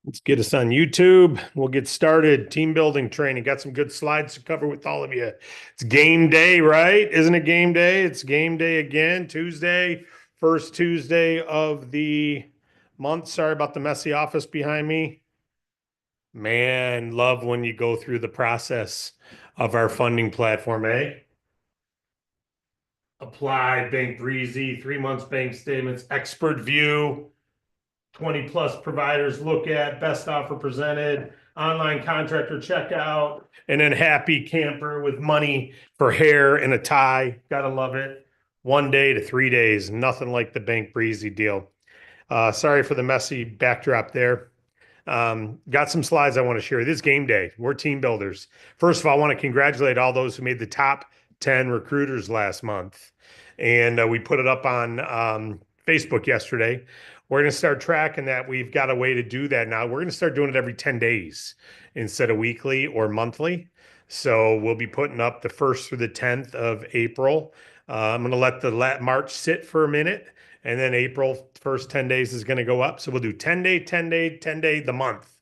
Let's get us on YouTube. We'll get started. Team building training. Got some good slides to cover with all of you. It's game day, right? Isn't it game day? It's game day again. Tuesday, first Tuesday of the month. Sorry about the messy office behind me. Man, love when you go through the process of our funding platform, eh? Apply, Bank Breezy, 3 months bank statements, expert view. 20 plus providers look at, best offer presented, online contractor checkout, and then happy camper with money for hair and a tie. Gotta love it. 1 day to 3 days, nothing like the Bank Breezy deal. Sorry for the messy backdrop there. Got some slides I want to share. This is game day. We're team builders. First of all, I want to congratulate all those who made the top 10 recruiters last month. And we put it up on Facebook yesterday. We're going to start tracking that. We've got a way to do that now. We're going to start doing it every 10 days instead of weekly or monthly. So we'll be putting up the 1st through the 10th of April. I'm going to let the March sit for a minute, and then April first 10 days is going to go up. So we'll do 10 day, 10 day, 10 day the month.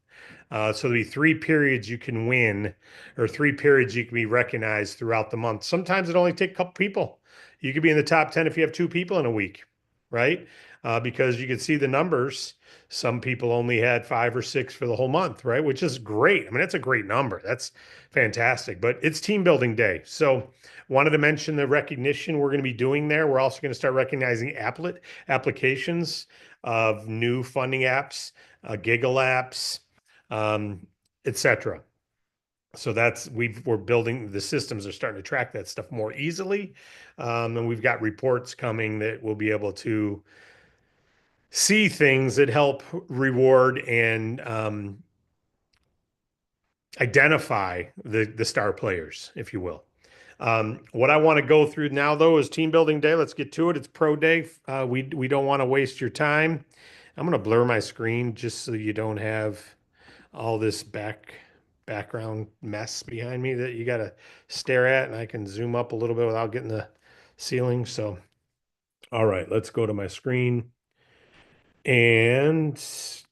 So there'll be 3 periods you can win, or 3 periods you can be recognized throughout the month. Sometimes it only takes a couple people. You could be in the top 10 if you have 2 people in a week, right? Because you can see the numbers. Some people only had 5 or 6 for the whole month, right? Which is great. I mean, that's a great number. That's fantastic. But it's team building day. So wanted to mention the recognition we're going to be doing there. We're also going to start recognizing applet applications of new funding apps, Giggle apps, etc. So that's we're building the systems are starting to track that stuff more easily, and we've got reports coming that we'll be able to see things that help reward and identify the star players, if you will. What I want to go through now, though, is team building day. Let's get to it. It's pro day. We don't want to waste your time. I'm going to blur my screen just so you don't have all this background mess behind me that you got to stare at, and I can zoom up a little bit without getting the ceiling. So, all right, let's go to my screen and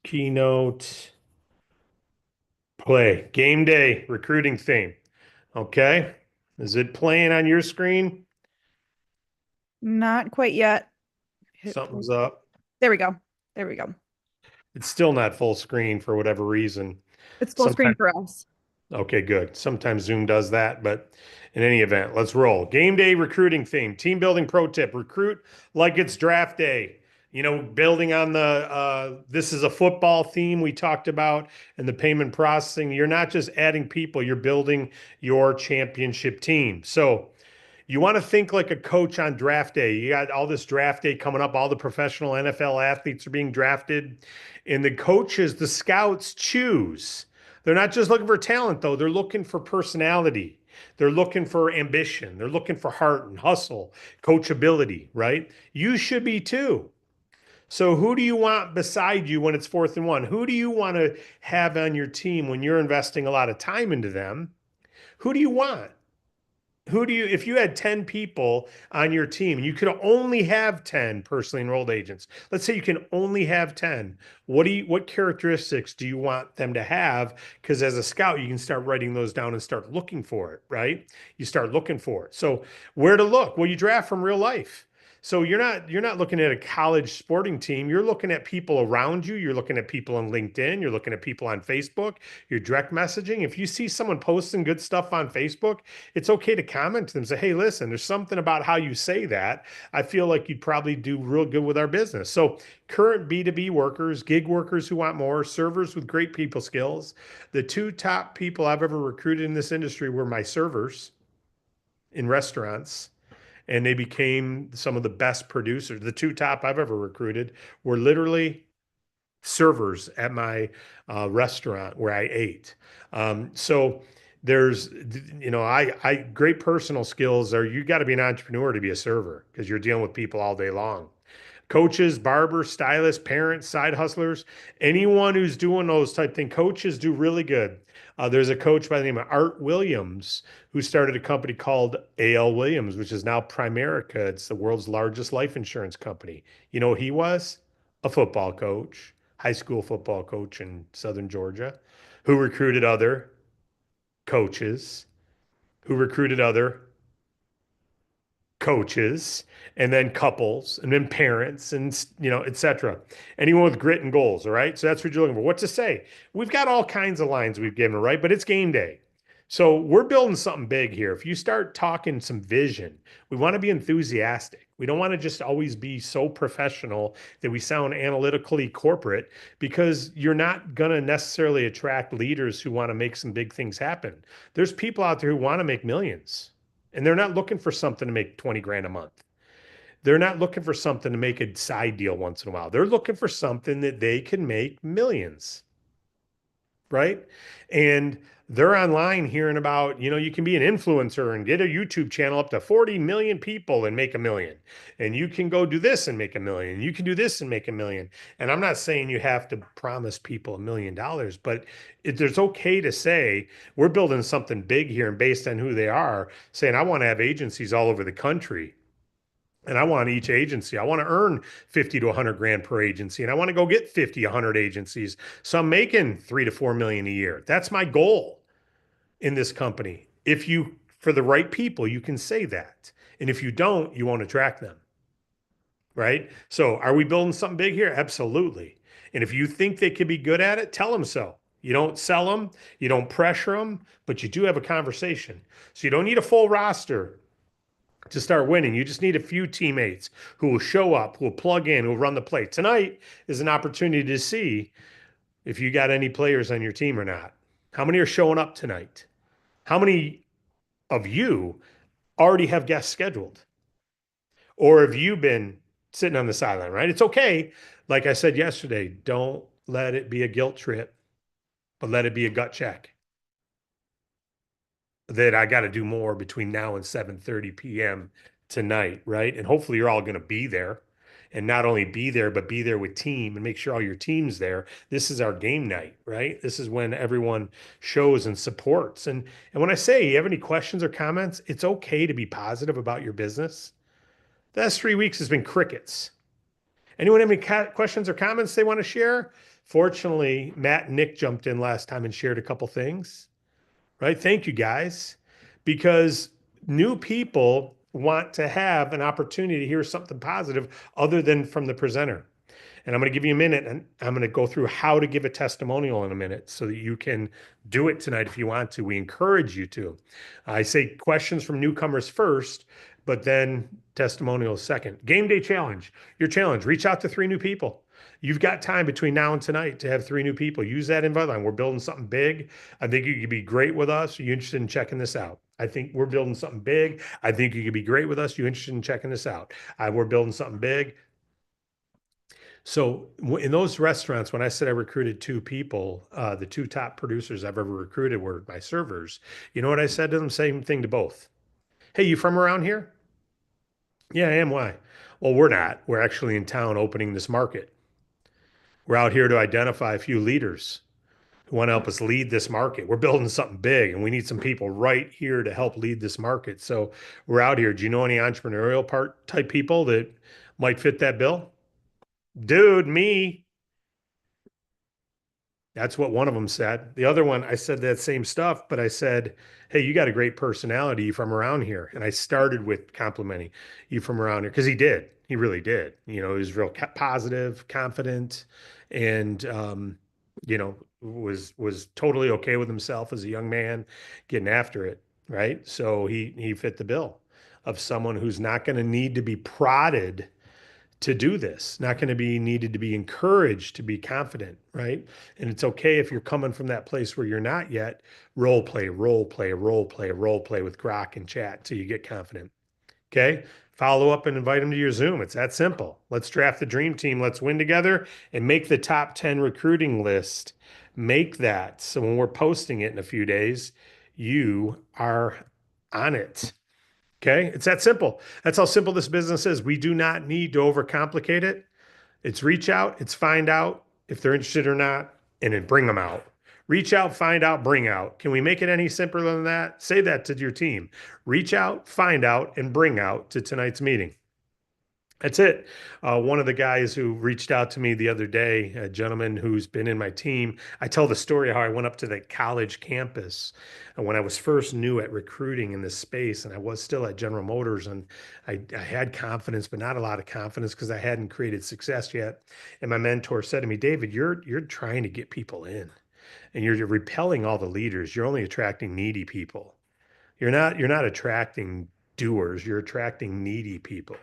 keynote play. Game day recruiting theme. Okay. Is it playing on your screen? Not quite yet. Hit play. Something's up. There we go. There we go. It's still not full screen for whatever reason. It's full screen Sometimes, for us. okay, good. Sometimes Zoom does that, but in any event, let's roll. Game day recruiting theme, team building pro tip, recruit like it's draft day. Building on the this is a football theme we talked about and the payment processing. You're not just adding people, you're building your championship team. So you want to think like a coach on draft day. You got all this draft day coming up. All the professional NFL athletes are being drafted, and the coaches, the scouts choose. They're not just looking for talent, though. They're looking for personality. They're looking for ambition. They're looking for heart and hustle, coachability, right? You should be too. So, who do you want beside you when it's 4th and 1? Who do you want to have on your team when you're investing a lot of time into them? Who do you want? If you had 10 people on your team and you could only have 10 personally enrolled agents, let's say you can only have 10, what characteristics do you want them to have? Because as a scout, you can start writing those down and start looking for it, right? You start looking for it. So where to look? Well, you draft from real life. So you're not looking at a college sporting team. You're looking at people around you. You're looking at people on LinkedIn. You're looking at people on Facebook. You're direct messaging. If you see someone posting good stuff on Facebook, it's okay to comment to them, say, hey, listen, there's something about how you say that. I feel like you'd probably do real good with our business. So current B2B workers, gig workers who want more, servers with great people skills. The 2 top people I've ever recruited in this industry were my servers in restaurants, and they became some of the best producers. The 2 top I've ever recruited were literally servers at my restaurant where I ate. So there's, I great personal skills are you got to be an entrepreneur to be a server because you're dealing with people all day long. Coaches, barbers, stylists, parents, side hustlers, anyone who's doing those type things. Coaches do really good. There's a coach by the name of Art Williams who started a company called AL Williams, which is now Primerica. It's the world's largest life insurance company. You know, he was a football coach, high school football coach in Southern Georgia, who recruited other coaches, who recruited other coaches, and then couples, and then parents, and etc. Anyone with grit and goals. All right. So that's what you're looking for. What to say? We've got all kinds of lines we've given, right? But it's game day. So we're building something big here. If you start talking some vision, we want to be enthusiastic. We don't want to just always be so professional that we sound analytically corporate, because you're not going to necessarily attract leaders who want to make some big things happen. There's people out there who want to make millions, and they're not looking for something to make 20 grand a month. They're not looking for something to make a side deal once in a while. They're looking for something that they can make millions, right? And they're online hearing about, you can be an influencer and get a YouTube channel up to 40 million people and make a million. And you can go do this and make a million. You can do this and make a million. And I'm not saying you have to promise people $1 million, but it's okay to say, we're building something big here, and based on who they are, saying, I want to have agencies all over the country. And I want each agency, I want to earn 50 to 100 grand per agency. And I want to go get 50, 100 agencies. So I'm making 3 to 4 million a year. That's my goal in this company. If you, for the right people, you can say that. And if you don't, you won't attract them. Right? So are we building something big here? Absolutely. And if you think they could be good at it, tell them so. You don't sell them, you don't pressure them, but you do have a conversation. So you don't need a full roster to start winning. You just need a few teammates who will show up, who will plug in, who will run the play. Tonight is an opportunity to see if you got any players on your team or not. How many are showing up tonight? How many of you already have guests scheduled? Or have you been sitting on the sideline, right? It's okay. Like I said yesterday, don't let it be a guilt trip, but let it be a gut check that I got to do more between now and 7:30 p.m. tonight, right? And hopefully you're all going to be there, and not only be there, but be there with team and make sure all your team's there. This is our game night, right? This is when everyone shows and supports. And when I say you have any questions or comments, it's okay to be positive about your business. The last 3 weeks has been crickets. Anyone have any questions or comments they want to share? Fortunately, Matt and Nick jumped in last time and shared a couple things. Right? Thank you, guys, because new people want to have an opportunity to hear something positive other than from the presenter. And I'm going to give you a minute, and I'm going to go through how to give a testimonial in a minute so that you can do it tonight if you want to. We encourage you to. I say questions from newcomers first, but then testimonials second. Game day challenge. Your challenge, reach out to 3 new people. You've got time between now and tonight to have 3 new people. Use that invite line. We're building something big. I think you could be great with us. Are you interested in checking this out? I think we're building something big. I think you could be great with us. You interested in checking this out? We're building something big. So in those restaurants, when I said I recruited 2 people, the 2 top producers I've ever recruited were my servers. You know what I said to them? Same thing to both. Hey, you from around here? Yeah, I am. Why? Well, we're not. We're actually in town opening this market. We're out here to identify a few leaders who want to help us lead this market. We're building something big, and we need some people right here to help lead this market. So we're out here. Do you know any entrepreneurial type people that might fit that bill? Dude, me. That's what one of them said. The other one, I said that same stuff, but I said, hey, you got a great personality. You from around here? And I started with complimenting you from around here, because he did. He really did. He was real positive, confident, and was totally okay with himself as a young man getting after it, right? So he fit the bill of someone who's not going to need to be prodded to do this, not going to be needed to be encouraged to be confident, right? And it's okay if you're coming from that place where you're not yet. Role play, role play, role play, role play with Grok and chat till you get confident. Okay. Follow up and invite them to your Zoom. It's that simple. Let's draft the dream team. Let's win together and make the top 10 recruiting list. Make that. So when we're posting it in a few days, you are on it. Okay. It's that simple. That's how simple this business is. We do not need to overcomplicate it. It's reach out, it's find out if they're interested or not, and then bring them out. Reach out, find out, bring out. Can we make it any simpler than that? Say that to your team. Reach out, find out, and bring out to tonight's meeting. That's it. One of the guys who reached out to me the other day, a gentleman who's been in my team, I tell the story of how I went up to the college campus when I was first new at recruiting in this space, and I was still at General Motors, and I had confidence, but not a lot of confidence because I hadn't created success yet. And my mentor said to me, David, you're trying to get people in, and you're repelling all the leaders. You're only attracting needy people. You're not attracting doers, you're attracting needy people,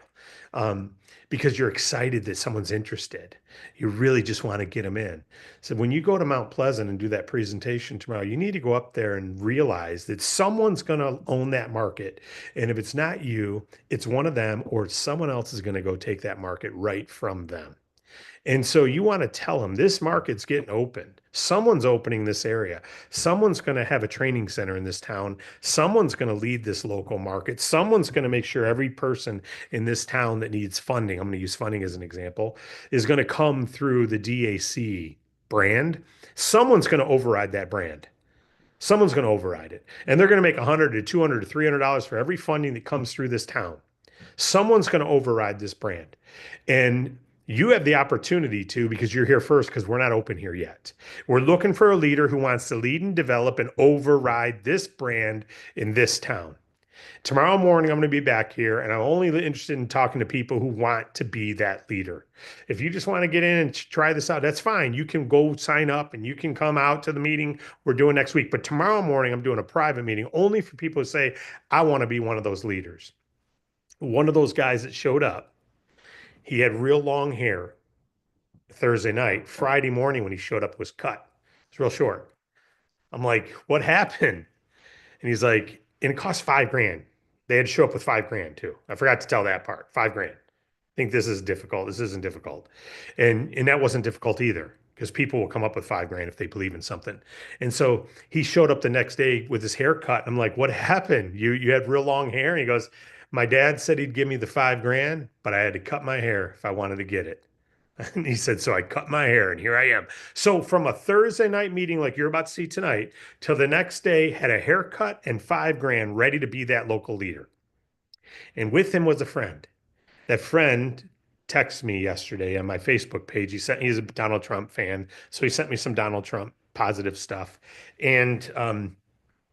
um, because you're excited that someone's interested. You really just want to get them in. So when you go to Mount Pleasant and do that presentation tomorrow, you need to go up there and realize that someone's going to own that market. And if it's not you, it's one of them, or someone else is going to go take that market right from them. And so you want to tell them this market's getting opened. Someone's opening this area. Someone's going to have a training center in this town. Someone's going to lead this local market. Someone's going to make sure every person in this town that needs funding, I'm going to use funding as an example, is going to come through the DAC brand. Someone's going to override that brand. Someone's going to override it. And they're going to make 100 to 200 to $300 for every funding that comes through this town. Someone's going to override this brand. And you have the opportunity to, because you're here first, because we're not open here yet. We're looking for a leader who wants to lead and develop and override this brand in this town. Tomorrow morning, I'm going to be back here, and I'm only interested in talking to people who want to be that leader. If you just want to get in and try this out, that's fine. You can go sign up and you can come out to the meeting we're doing next week. But tomorrow morning, I'm doing a private meeting only for people who say, I want to be one of those leaders. One of those guys that showed up, he had real long hair Thursday night. Friday morning when he showed up was cut. It's real short. I'm like, what happened? And he's like, and it cost 5 grand. They had to show up with 5 grand too. I forgot to tell that part. 5 grand. I think this is difficult. This isn't difficult. And that wasn't difficult either, because people will come up with 5 grand if they believe in something. And so he showed up the next day with his hair cut. I'm like, what happened? You had real long hair? And he goes, my dad said he'd give me the 5 grand, but I had to cut my hair if I wanted to get it. And he said, so I cut my hair and here I am. So from a Thursday night meeting like you're about to see tonight till the next day, had a haircut and 5 grand ready to be that local leader. And with him was a friend. That friend texted me yesterday on my Facebook page. He's a Donald Trump fan. So he sent me some Donald Trump positive stuff. And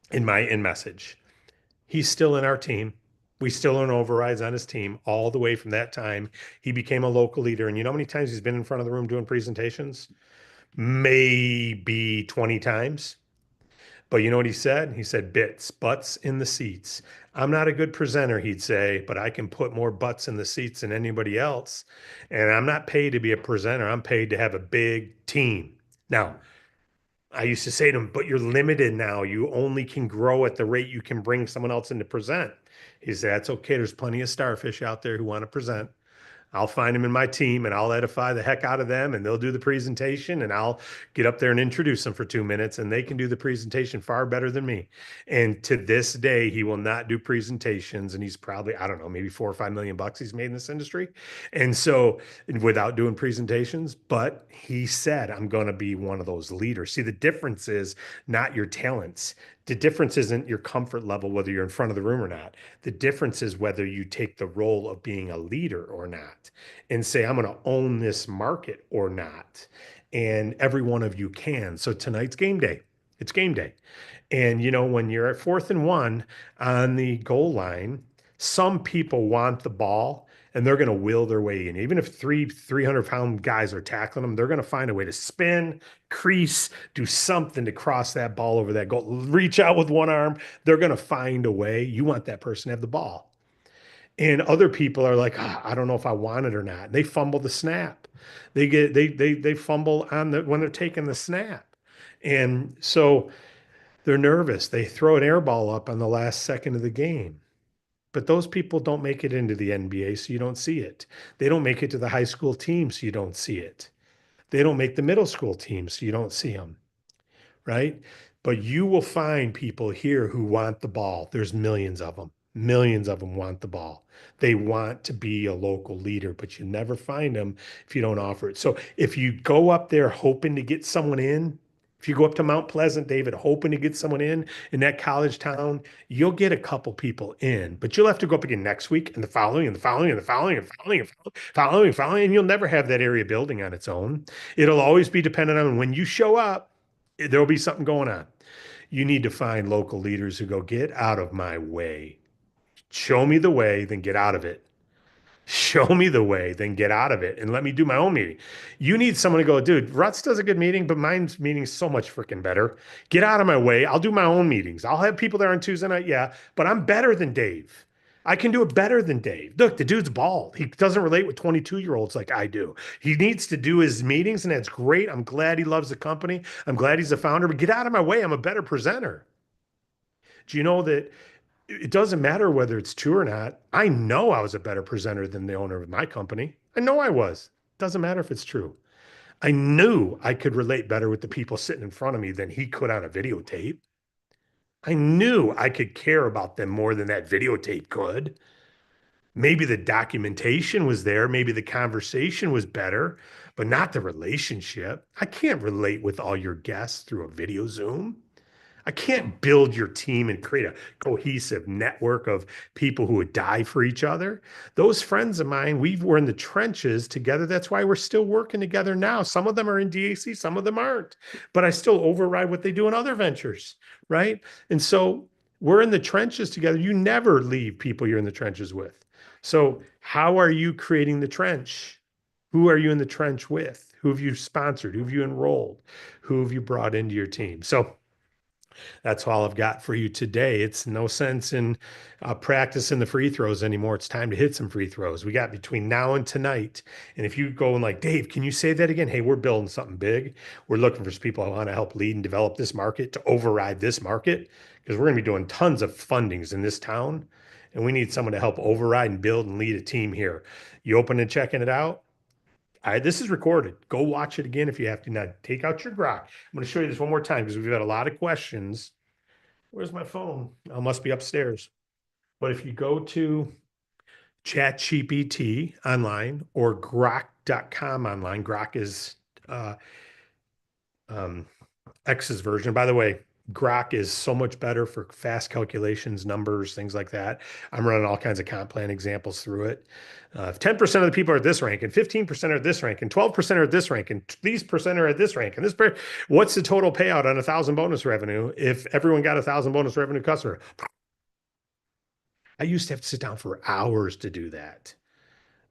in message, he's still in our team. We still own overrides on his team all the way from that time. He became a local leader. And you know how many times he's been in front of the room doing presentations? Maybe 20 times. But you know what he said? He said, butts in the seats. I'm not a good presenter, he'd say, but I can put more butts in the seats than anybody else. And I'm not paid to be a presenter. I'm paid to have a big team. Now, I used to say to him, but you're limited now. You only can grow at the rate you can bring someone else in to present. He said, that's okay. There's plenty of starfish out there who want to present. I'll find them in my team and I'll edify the heck out of them and they'll do the presentation and I'll get up there and introduce them for 2 minutes and they can do the presentation far better than me. And to this day, he will not do presentations and he's probably, I don't know, maybe $4 or $5 million he's made in this industry. And so without doing presentations, but he said, I'm going to be one of those leaders. See, the difference is not your talents. The difference isn't your comfort level, whether you're in front of the room or not. The difference is whether you take the role of being a leader or not and say, I'm going to own this market or not. And every one of you can. So tonight's game day. It's game day. And, you know, when you're at 4th and 1 on the goal line, some people want the ball and they're going to will their way in. Even if 300-pound guys are tackling them, they're going to find a way to spin, crease, do something to cross that ball over that goal, reach out with one arm. They're going to find a way. You want that person to have the ball. And other people are like, I don't know if I want it or not. They fumble the snap. They fumble on when they're taking the snap. And so they're nervous. They throw an air ball up on the last second of the game. But those people don't make it into the NBA, so you don't see it. They don't make it to the high school team, so you don't see it. They don't make the middle school team, so you don't see them, right? But you will find people here who want the ball. There's millions of them. Millions of them want the ball. They want to be a local leader, but you never find them if you don't offer it. So if you go up there hoping to get someone in, If you go up to Mount Pleasant, David, hoping to get someone in that college town, you'll get a couple people in, but you'll have to go up again next week and the following and the following and the following and following and following and following, and you'll never have that area building on its own. It'll always be dependent on when you show up, there'll be something going on. You need to find local leaders who go, get out of my way. Show me the way, then get out of it. Show me the way, then get out of it and let me do my own meeting. You need someone to go, dude, Ruts does a good meeting, but mine's meeting's so much freaking better. Get out of my way. I'll do my own meetings. I'll have people there on Tuesday night. Yeah, but I'm better than Dave. I can do it better than Dave. Look, the dude's bald. He doesn't relate with 22-year-olds like I do. He needs to do his meetings, and that's great. I'm glad he loves the company. I'm glad he's a founder, but get out of my way. I'm a better presenter. Do you know that it doesn't matter whether it's true or not? I know I was a better presenter than the owner of my company. I know I was. Doesn't matter if it's true. I knew I could relate better with the people sitting in front of me than he could on a videotape. I knew I could care about them more than that videotape could. Maybe the documentation was there, maybe the conversation was better, but not the relationship. I can't relate with all your guests through a video Zoom. I can't build your team and create a cohesive network of people who would die for each other. Those friends of mine, we were in the trenches together. That's why we're still working together now. Some of them are in DAC, some of them aren't, but I still override what they do in other ventures, right? And so we're in the trenches together. You never leave people you're in the trenches with. So how are you creating the trench? Who are you in the trench with? Who have you sponsored? Who have you enrolled? Who have you brought into your team? So that's all I've got for you today. It's no sense in practicing the free throws anymore. It's time to hit some free throws. We got between now and tonight. And if you go and like, Dave, can you say that again? Hey, we're building something big. We're looking for people who want to help lead and develop this market to override this market because we're going to be doing tons of fundings in this town. And we need someone to help override and build and lead a team here. You open and checking it out? This is recorded. Go watch it again if you have to. Now, take out your Grok. I'm going to show you this one more time because we've got a lot of questions. Where's my phone? I must be upstairs. But if you go to ChatGPT online or Grok.com online, Grok is X's version. By the way, Grok is so much better for fast calculations, numbers, things like that. I'm running all kinds of comp plan examples through it. 10% of the people are at this rank, and 15% are at this rank, and 12% are at this rank, and these percent are at this rank. And what's the total payout on 1,000 bonus revenue if everyone got 1,000 bonus revenue customer? I used to have to sit down for hours to do that,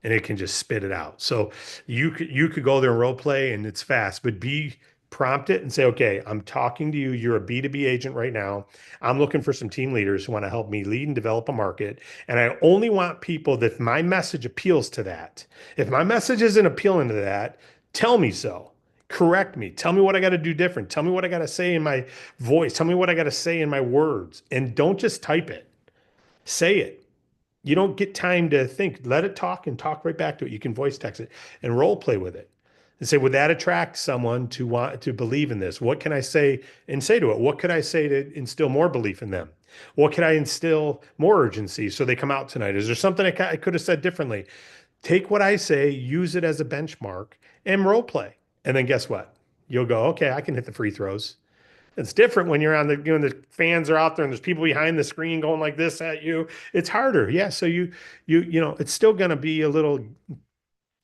and it can just spit it out. So you could go there and role play, and it's fast, but prompt it and say, okay, I'm talking to you. You're a B2B agent right now. I'm looking for some team leaders who want to help me lead and develop a market. And I only want people that my message appeals to that. If my message isn't appealing to that, tell me so. Correct me. Tell me what I got to do different. Tell me what I got to say in my voice. Tell me what I got to say in my words. And don't just type it. Say it. You don't get time to think. Let it talk and talk right back to it. You can voice text it and role play with it and say, would that attract someone to want to believe in this? What can I say and say to it? What could I say to instill more belief in them? What could I instill more urgency so they come out tonight? Is there something I could have said differently? Take what I say, use it as a benchmark, and role play. And then guess what? You'll go, okay, I can hit the free throws. It's different when you're on the fans are out there and there's people behind the screen going like this at you. It's harder. Yeah. So it's still going to be a little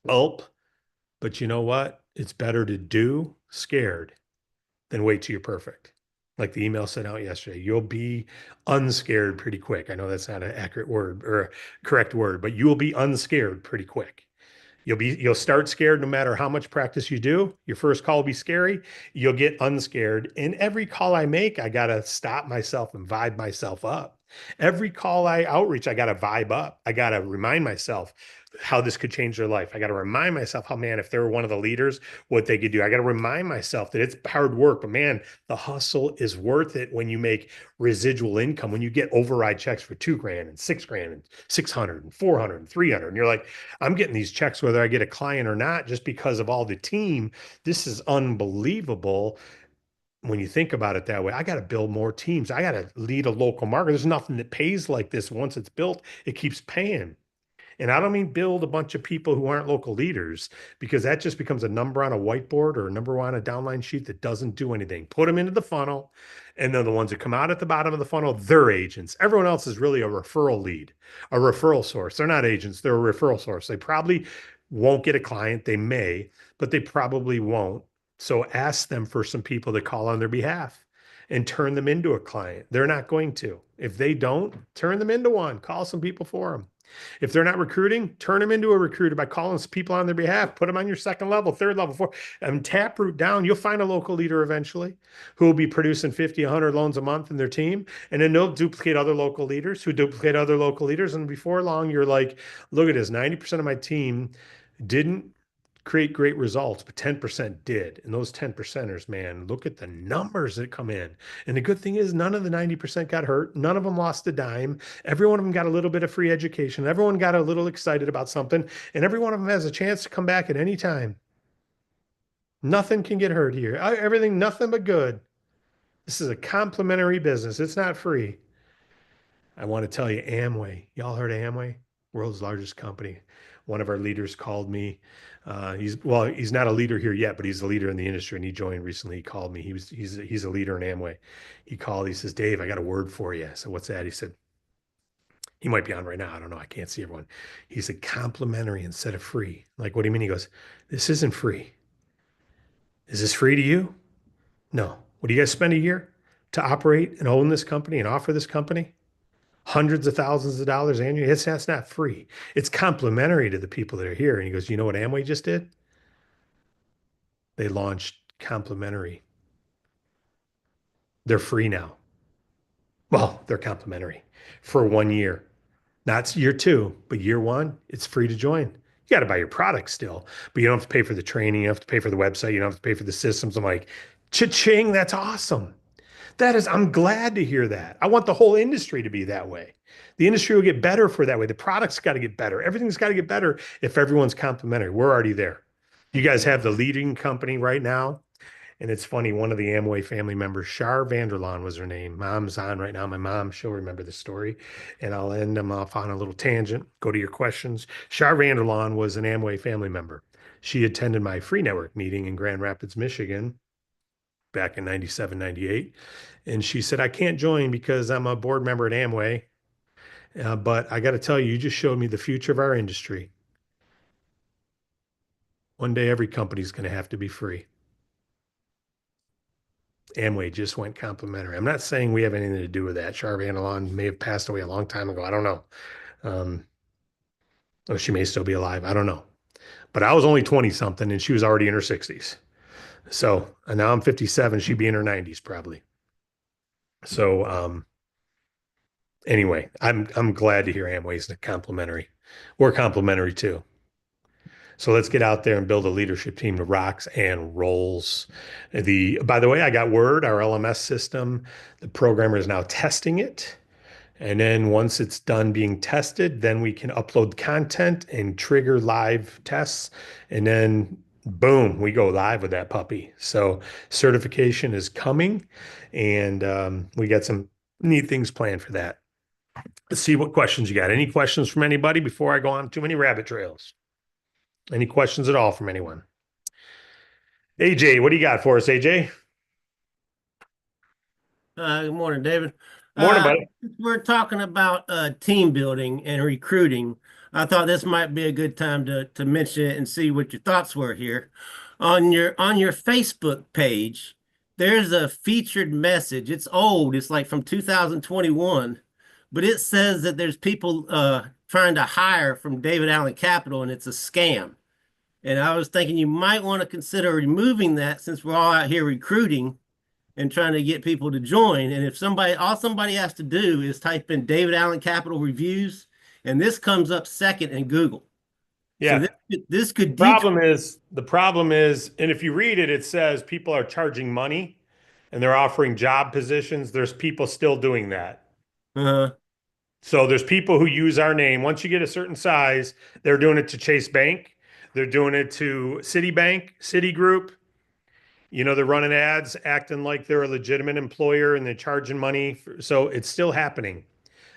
gulp, but you know what? It's better to do scared than wait till you're perfect. Like the email sent out yesterday, you'll be unscared pretty quick. I know that's not an accurate word or a correct word, but you will be unscared pretty quick. You'll start scared no matter how much practice you do. Your first call will be scary. You'll get unscared. And every call I make, I got to stop myself and vibe myself up. Every call I outreach, I got to vibe up. I got to remind myself how this could change their life. I got to remind myself how, man, if they were one of the leaders, what they could do. I got to remind myself that it's hard work, but man, the hustle is worth it when you make residual income, when you get override checks for $2,000 and $6,000 and 600 and 400 and 300. And you're like, I'm getting these checks whether I get a client or not, just because of all the team. This is unbelievable. When you think about it that way, I got to build more teams. I got to lead a local market. There's nothing that pays like this. Once it's built, it keeps paying. And I don't mean build a bunch of people who aren't local leaders, because that just becomes a number on a whiteboard or a number on a downline sheet that doesn't do anything. Put them into the funnel, and then the ones that come out at the bottom of the funnel, they're agents. Everyone else is really a referral lead, a referral source. They're not agents, they're a referral source. They probably won't get a client. They may, but they probably won't. So ask them for some people to call on their behalf and turn them into a client. They're not going to. If they don't, turn them into one. Call some people for them. If they're not recruiting, turn them into a recruiter by calling some people on their behalf. Put them on your second level, third level, fourth, and taproot down. You'll find a local leader eventually who will be producing 50, 100 loans a month in their team. And then they'll duplicate other local leaders who duplicate other local leaders. And before long, you're like, look at this, 90% of my team didn't create great results, but 10% did. And those 10 percenters, man, look at the numbers that come in. And the good thing is none of the 90% got hurt. None of them lost a dime. Every one of them got a little bit of free education. Everyone got a little excited about something. And every one of them has a chance to come back at any time. Nothing can get hurt here. Everything, nothing but good. This is a complimentary business. It's not free. I want to tell you, Amway. Y'all heard of Amway? World's largest company. One of our leaders called me. He's not a leader here yet, but he's a leader in the industry, and he joined recently. He called me. He's a leader in Amway. He called. He says, "Dave, I got a word for you." I said, "What's that?" He said, he might be on right now. I don't know. I can't see everyone. He said, "Complimentary instead of free." Like, what do you mean? He goes, "This isn't free. Is this free to you? No. What do you guys spend a year to operate and own this company and offer this company? Hundreds of thousands of dollars annually. That's not free. It's complimentary to the people that are here." And he goes, "You know what Amway just did? They launched complimentary. They're free now. Well, they're complimentary for 1 year. Not year two, but year one, it's free to join. You got to buy your product still, but you don't have to pay for the training. You don't have to pay for the website. You don't have to pay for the systems." I'm like, cha-ching, that's awesome. I'm glad to hear that. I want the whole industry to be that way. The industry will get better for that way. The product's got to get better. Everything's got to get better if everyone's complimentary. We're already there. You guys have the leading company right now. And it's funny, one of the Amway family members, Char Vanderlaan was her name. Mom's on right now. My mom, she'll remember the story. And I'll end them off on a little tangent. Go to your questions. Char Vanderlaan was an Amway family member. She attended my free network meeting in Grand Rapids, Michigan back in 97, 98. And she said, "I can't join because I'm a board member at Amway. But I got to tell you, you just showed me the future of our industry. One day, every company's going to have to be free." Amway just went complimentary. I'm not saying we have anything to do with that. Char Vanderlaan may have passed away a long time ago. I don't know. Or she may still be alive. I don't know. But I was only 20 something and she was already in her 60s. So, and now I'm 57. She'd be in her 90s probably. So, anyway, I'm glad to hear Amway's complimentary. We're complimentary too. So let's get out there and build a leadership team that rocks and rolls. By the way, I got word, our LMS system, the programmer is now testing it. And then once it's done being tested, then we can upload content and trigger live tests. And then boom, we go live with that puppy. So certification is coming, and we got some neat things planned for that. Let's see what questions you got. Any questions from anybody before I go on too many rabbit trails? Any questions at all from anyone? AJ, what do you got for us, AJ? Good morning, David. Morning, buddy. We're talking about team building and recruiting. I thought this might be a good time to mention it and see what your thoughts were here. On your Facebook page, there's a featured message. It's old. It's like from 2021, but it says that there's people trying to hire from David Allen Capital, and it's a scam. And I was thinking you might want to consider removing that since we're all out here recruiting and trying to get people to join. And if all somebody has to do is type in David Allen Capital Reviews, and this comes up second in Google. Yeah. So this could. The problem is, and if you read it, it says people are charging money and they're offering job positions. There's people still doing that. So there's people who use our name. Once you get a certain size, they're doing it to Chase Bank. They're doing it to Citibank, Citigroup. You know, they're running ads acting like they're a legitimate employer and they're charging money. So it's still happening.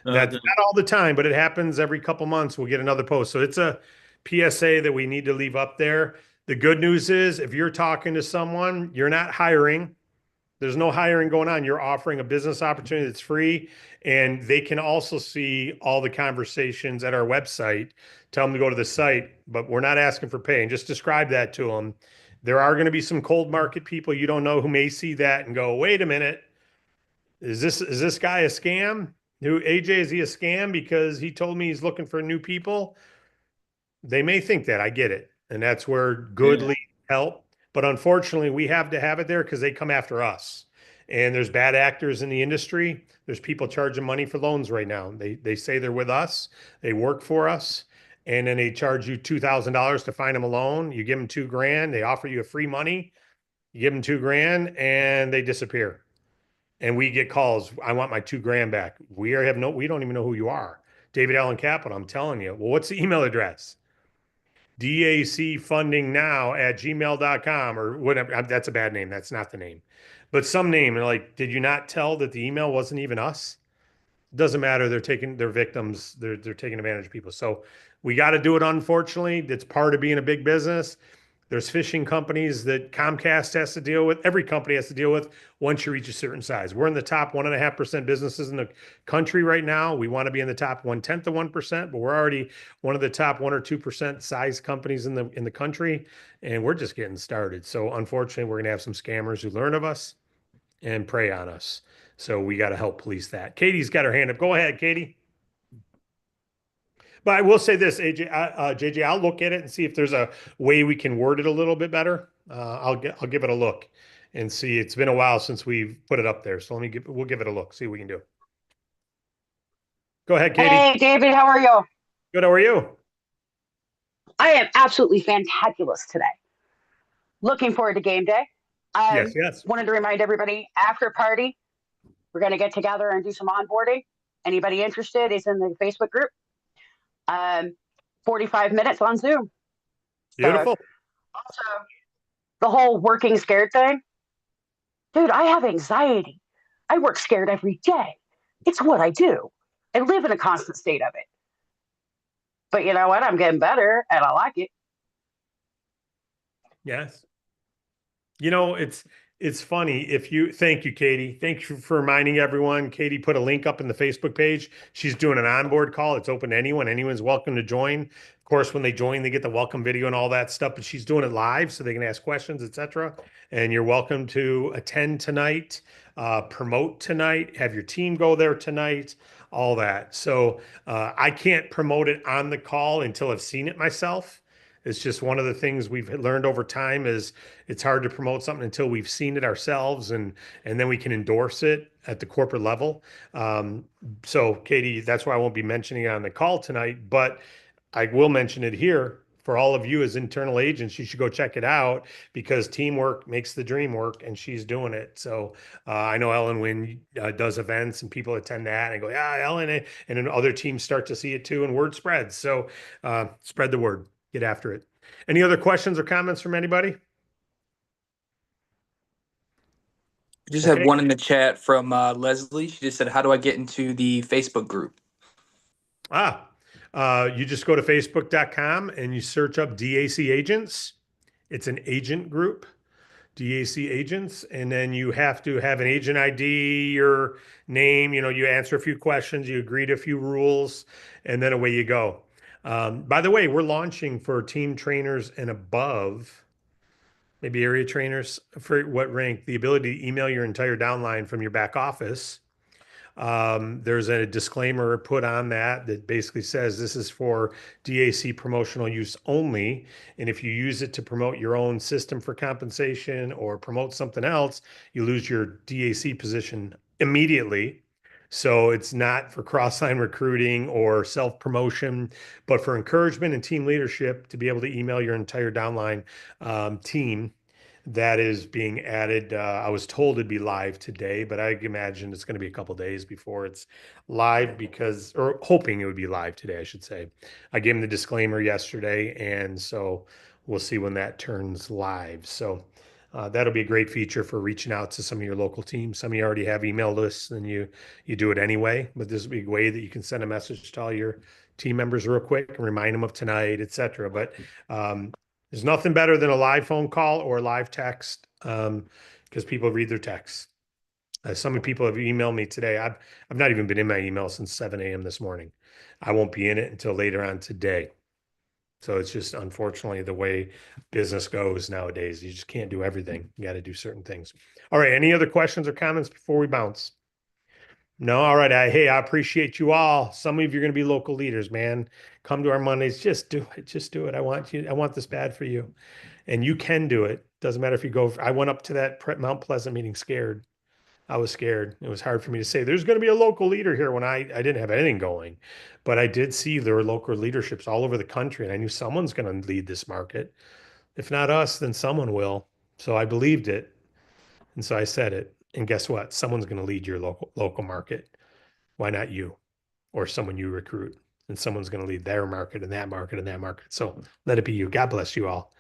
That's Good. not all the time, but it happens every couple months. We'll get another post. So it's a PSA that we need to leave up there. The good news is if you're talking to someone, you're not hiring. There's no hiring going on. You're offering a business opportunity that's free, and they can also see all the conversations at our website. Tell them to go to the site, but we're not asking for pay. And just describe that to them. There are going to be some cold market people you don't know who may see that and go, "Wait a minute, is this guy a scam? Who AJ, is he a scam because he told me he's looking for new people?" They may think that. I get it. And that's where good Yeah. leads help. But unfortunately, we have to have it there because they come after us. And there's bad actors in the industry. There's people charging money for loans right now. They say they're with us, they work for us, and then they charge you $2,000 to find them a loan. You give them $2,000, they offer you a free money. You give them $2,000 and they disappear. And we get calls. I want my $2,000 back. We don't even know who you are. David Allen Capital. I'm telling you. Well, what's the email address? dacfundingnow@gmail.com or whatever. That's a bad name. That's not the name, but some name. And like, did you not tell that the email wasn't even us? It doesn't matter. They're taking their victims. They're taking advantage of people. So we got to do it. Unfortunately, it's part of being a big business. There's phishing companies that Comcast has to deal with. Every company has to deal with once you reach a certain size. We're in the top 1.5% businesses in the country right now. We want to be in the top 1/10 of 1%, but we're already one of the top 1 or 2% size companies in the country, and we're just getting started. So unfortunately, we're going to have some scammers who learn of us and prey on us. So we got to help police that. Katie's got her hand up. Go ahead, Katie. But I will say this, JJ, I'll look at it and see if there's a way we can word it a little bit better. I'll give it a look and see. It's been a while since we've put it up there, so we'll give it a look, see what we can do. Go ahead, Katie. Hey, David, how are you? Good. How are you? I am absolutely fantabulous today. Looking forward to game day. Yes. Wanted to remind everybody after party, we're going to get together and do some onboarding. Anybody interested is in the Facebook group. 45 minutes on Zoom. Beautiful. Also, the whole working scared thing. Dude, I have anxiety. I work scared every day. It's what I do. I live in a constant state of it. But you know what? I'm getting better and I like it. Yes. It's funny thank you, Katie. Thank you for reminding everyone. Katie put a link up in the Facebook page. She's doing an onboard call. It's open to anyone. Anyone's welcome to join. Of course, when they join, they get the welcome video and all that stuff, but she's doing it live so they can ask questions, etc. And you're welcome to attend tonight, promote tonight, have your team go there tonight, all that. So I can't promote it on the call until I've seen it myself. It's just one of the things we've learned over time is it's hard to promote something until we've seen it ourselves and then we can endorse it at the corporate level. So Katie, that's why I won't be mentioning it on the call tonight, but I will mention it here for all of you as internal agents. You should go check it out because teamwork makes the dream work and she's doing it. So I know Ellen Wynn does events and people attend that and go, yeah, Ellen, and then other teams start to see it too and word spreads. So spread the word. Get after it. Any other questions or comments from anybody? I just had one in the chat from Leslie. She just said, how do I get into the Facebook group? You just go to facebook.com and you search up DAC Agents. It's an agent group, DAC Agents. And then you have to have an agent ID, your name, you answer a few questions, you agree to a few rules, and then away you go. By the way, we're launching for team trainers and above, maybe area trainers for what rank, the ability to email your entire downline from your back office. There's a disclaimer put on that basically says this is for DAC promotional use only. And if you use it to promote your own system for compensation or promote something else, you lose your DAC position immediately. So it's not for cross-line recruiting or self-promotion, but for encouragement and team leadership to be able to email your entire downline team. That is being added. I was told it'd be live today, but I imagine it's going to be a couple days before it's live or hoping it would be live today, I should say. I gave him the disclaimer yesterday, and so we'll see when that turns live. So That'll be a great feature for reaching out to some of your local teams. Some of you already have email lists and you do it anyway, but this will be a way that you can send a message to all your team members real quick and remind them of tonight, etc. But there's nothing better than a live phone call or live text because people read their texts. Some people have emailed me today. I've not even been in my email since 7 a.m. this morning. I won't be in it until later on today. So it's just unfortunately the way business goes nowadays. You just can't do everything. You got to do certain things. All right. Any other questions or comments before we bounce? No. All right. Hey, I appreciate you all. Some of you are going to be local leaders, man. Come to our Mondays. Just do it. Just do it. I want this bad for you. And you can do it. Doesn't matter if you go. I went up to that Mount Pleasant meeting scared. I was scared. It was hard for me to say there's going to be a local leader here when I didn't have anything going, but I did see there were local leaderships all over the country, and I knew someone's going to lead this market. If not us, then someone will. So I believed it, and so I said it. And guess what? Someone's going to lead your local market. Why not you, or someone you recruit? And someone's going to lead their market and that market and that market. So let it be you. God bless you all.